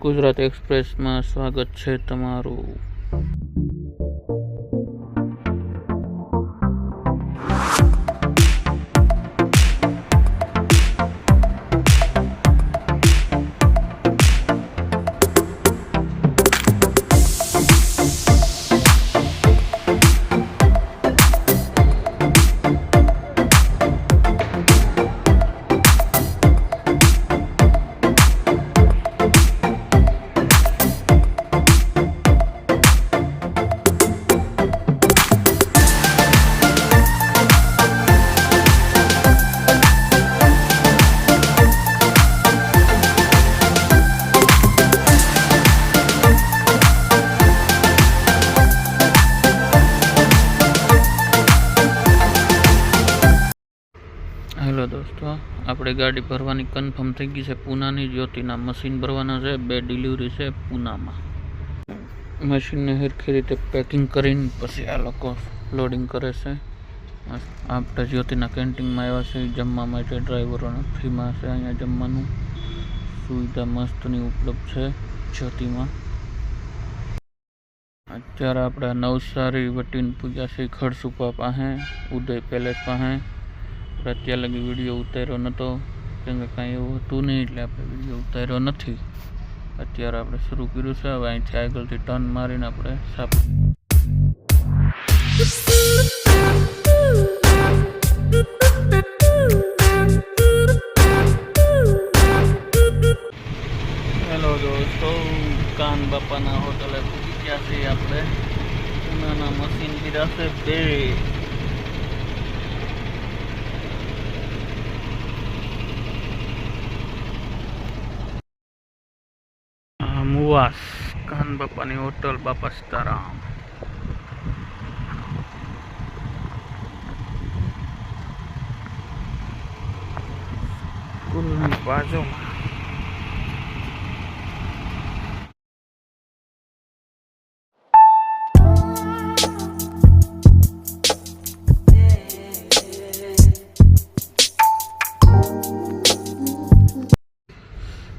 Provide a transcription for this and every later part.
ગુજરાત એક્સપ્રેસમાં સ્વાગત છે તમારું. હેલો દોસ્તો, આપણે ગાડી ભરવાની કન્ફર્મ થઈ ગઈ છે. પૂનાની જ્યોતિના મશીન ભરવાના છે. 2 ડિલિવરી છે પૂનામાં. મશીનને સરખી રીતે પેકિંગ કરીને પછી આ લોકો લોડિંગ કરે છે. આપણે જ્યોતિના કેન્ટીનમાં આવ્યા છે જમવા માટે. ડ્રાઈવરોને ફ્રીમાં છે અહીંયા જમવાનું. સુવિધા મસ્તની ઉપલબ્ધ છે જ્યોતિમાં. અત્યારે આપણે નવસારી વટીને પૂજા છે ખડસુપા પાસે, ઉદય પેલેસ પાસે. અત્યાર લગી વિડીયો ઉતાર્યો નહોતો કેમ કે કાંઈ એવું હતું નહીં, એટલે આપણે વિડીયો ઉતાર્યો નથી. અત્યારે આપણે શરૂ કર્યું છે. હવે અહીંથી આગળથી ટર્ન મારીને આપણે હેલો દોસ્તો, કાન બાપાના હોટલે પૂછી ગયા છીએ આપણે. નાના મશીન કર્યા છે 2. મુવાસ કાન બાપાની હોટલ, બાપા સીતારામ. સ્કૂલની બાજુમાં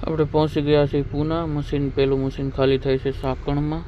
આપણે પહોંચી ગયા છીએ પૂના. પેલું મશીન ખાલી થાય છે સાકણમાં.